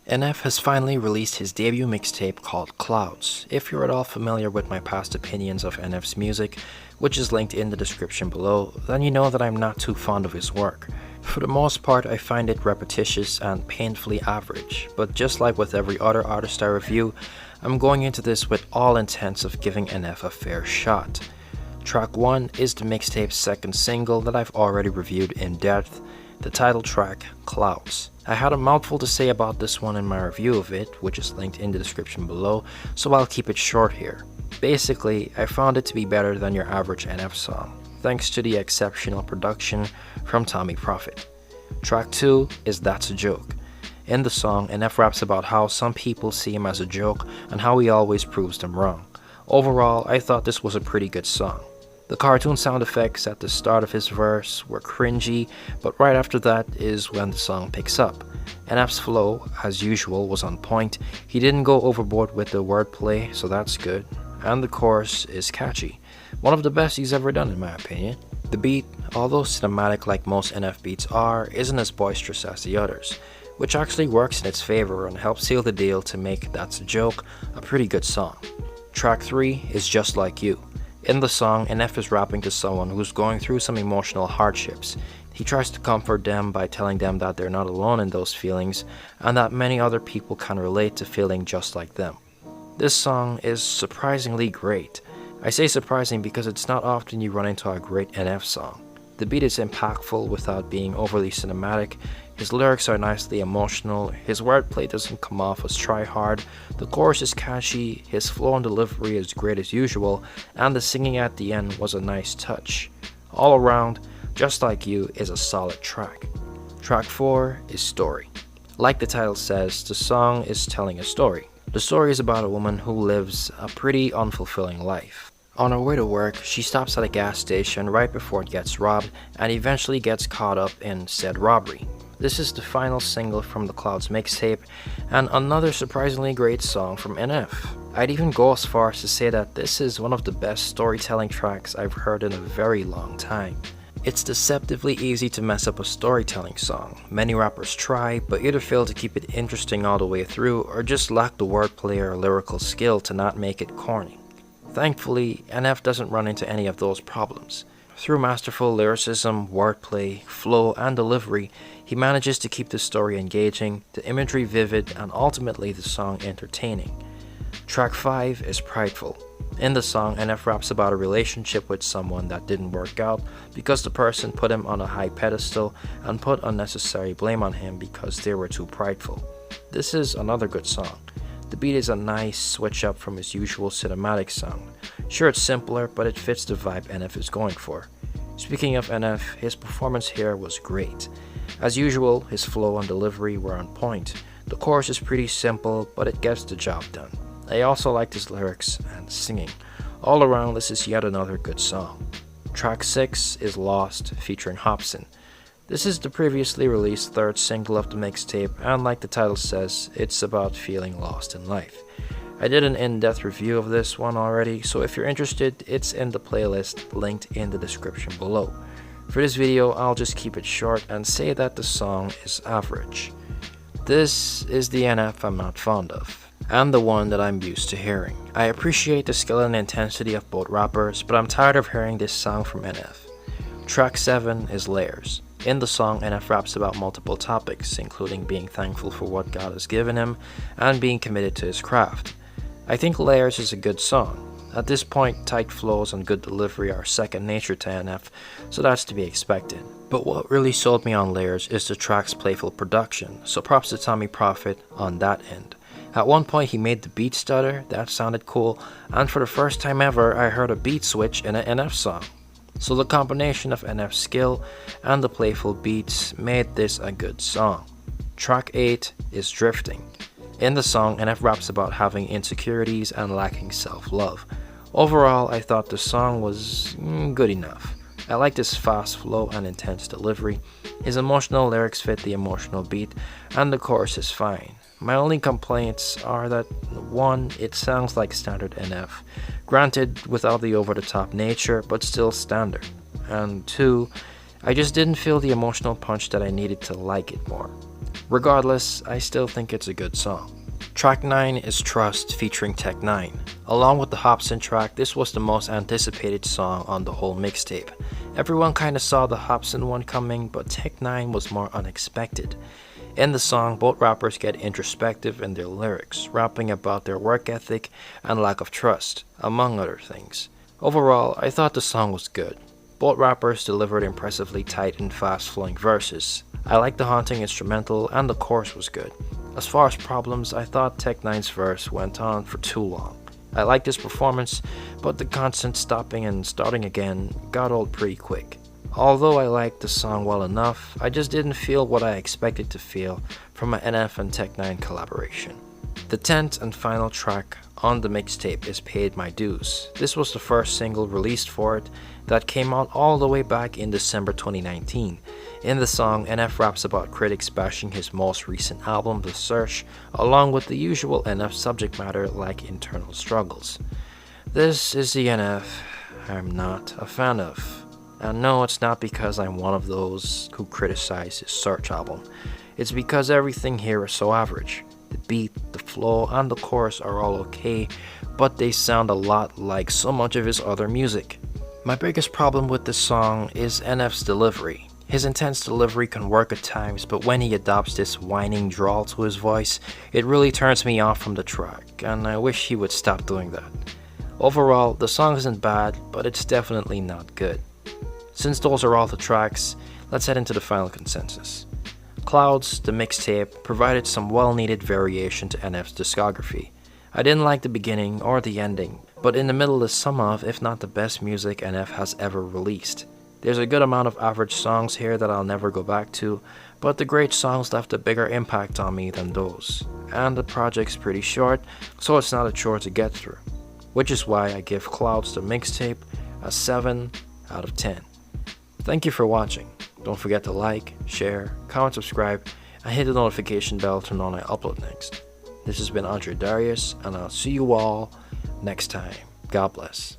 NF has finally released his debut mixtape called Clouds. If you're at all familiar with my past opinions of NF's music, which is linked in the description below, then you know that I'm not too fond of his work. For the most part, I find it repetitious and painfully average, but just like with every other artist I review, I'm going into this with all intents of giving NF a fair shot. Track 1 is the mixtape's second single that I've already reviewed in depth, the title track, Clouds. I had a mouthful to say about this one in my review of it, which is linked in the description below, so I'll keep it short here. Basically, I found it to be better than your average NF song, thanks to the exceptional production from Tommy Prophet. Track 2 is That's a Joke. In the song, NF raps about how some people see him as a joke and how he always proves them wrong. Overall, I thought this was a pretty good song. The cartoon sound effects at the start of his verse were cringy, but right after that is when the song picks up. NF's flow, as usual, was on point. He didn't go overboard with the wordplay, so that's good. And the chorus is catchy. One of the best he's ever done in my opinion. The beat, although cinematic like most NF beats are, isn't as boisterous as the others, which actually works in its favor and helps seal the deal to make That's a Joke a pretty good song. Track 3 is Just Like You. In the song, NF is rapping to someone who's going through some emotional hardships. He tries to comfort them by telling them that they're not alone in those feelings and that many other people can relate to feeling just like them. This song is surprisingly great. I say surprising because it's not often you run into a great NF song. The beat is impactful without being overly cinematic, his lyrics are nicely emotional, his wordplay doesn't come off as try-hard, the chorus is catchy, his flow and delivery is great as usual, and the singing at the end was a nice touch. All around, Just Like You is a solid track. Track 4 is Story. Like the title says, the song is telling a story. The story is about a woman who lives a pretty unfulfilling life. On her way to work, she stops at a gas station right before it gets robbed and eventually gets caught up in said robbery. This is the final single from the Clouds mixtape and another surprisingly great song from NF. I'd even go as far as to say that this is one of the best storytelling tracks I've heard in a very long time. It's deceptively easy to mess up a storytelling song. Many rappers try, but either fail to keep it interesting all the way through or just lack the wordplay or lyrical skill to not make it corny. Thankfully, NF doesn't run into any of those problems. Through masterful lyricism, wordplay, flow, and delivery, he manages to keep the story engaging, the imagery vivid, and ultimately the song entertaining. Track 5 is Prideful. In the song, NF raps about a relationship with someone that didn't work out because the person put him on a high pedestal and put unnecessary blame on him because they were too prideful. This is another good song. The beat is a nice switch up from his usual cinematic sound. Sure, it's simpler, but it fits the vibe NF is going for. Speaking of NF, his performance here was great. As usual, his flow and delivery were on point. The chorus is pretty simple, but it gets the job done. I also liked his lyrics and singing. All around, this is yet another good song. Track 6 is Lost, featuring Hobson. This is the previously released third single of the mixtape, and like the title says, it's about feeling lost in life. I did an in-depth review of this one already, so if you're interested, it's in the playlist linked in the description below. For this video, I'll just keep it short and say that the song is average. This is the NF I'm not fond of, and the one that I'm used to hearing. I appreciate the skill and intensity of both rappers, but I'm tired of hearing this song from NF. Track 7 is Layers. In the song, NF raps about multiple topics, including being thankful for what God has given him and being committed to his craft. I think Layers is a good song. At this point, tight flows and good delivery are second nature to NF, so that's to be expected. But what really sold me on Layers is the track's playful production, so props to Tommy Prophet on that end. At one point he made the beat stutter, that sounded cool, and for the first time ever I heard a beat switch in an NF song. So the combination of NF's skill and the playful beats made this a good song. Track 8 is Drifting. In the song, NF raps about having insecurities and lacking self-love. Overall, I thought the song was good enough. I liked his fast flow and intense delivery. His emotional lyrics fit the emotional beat, and the chorus is fine. My only complaints are that 1. It sounds like standard NF, granted without the over-the-top nature, but still standard. And 2. I just didn't feel the emotional punch that I needed to like it more. Regardless, I still think it's a good song. Track 9 is Trust featuring Tech 9. Along with the Hobson track, this was the most anticipated song on the whole mixtape. Everyone kinda saw the Hobson one coming, but Tech 9 was more unexpected. In the song, both rappers get introspective in their lyrics, rapping about their work ethic and lack of trust, among other things. Overall, I thought the song was good. Both rappers delivered impressively tight and fast-flowing verses. I liked the haunting instrumental and the chorus was good. As far as problems, I thought Tech 9's verse went on for too long. I liked his performance, but the constant stopping and starting again got old pretty quick. Although I liked the song well enough, I just didn't feel what I expected to feel from an NF and Tech 9 collaboration. The 10th and final track on the mixtape is Paid My Dues. This was the first single released for it that came out all the way back in December 2019. In the song, NF raps about critics bashing his most recent album, The Search, along with the usual NF subject matter like internal struggles. This is the NF I'm not a fan of. And no, it's not because I'm one of those who criticize his Search album. It's because everything here is so average. The beat, the flow, and the chorus are all okay, but they sound a lot like so much of his other music. My biggest problem with this song is NF's delivery. His intense delivery can work at times, but when he adopts this whining drawl to his voice, it really turns me off from the track, and I wish he would stop doing that. Overall, the song isn't bad, but it's definitely not good. Since those are all the tracks, let's head into the final consensus. Clouds, the mixtape, provided some well-needed variation to NF's discography. I didn't like the beginning or the ending, but in the middle is some of, if not the best music NF has ever released. There's a good amount of average songs here that I'll never go back to, but the great songs left a bigger impact on me than those. And the project's pretty short, so it's not a chore to get through. Which is why I give Clouds, the mixtape, a 7 out of 10. Thank you for watching. Don't forget to like, share, comment, subscribe, and hit the notification bell to know when I upload next. This has been Andre Darius, and I'll see you all next time. God bless.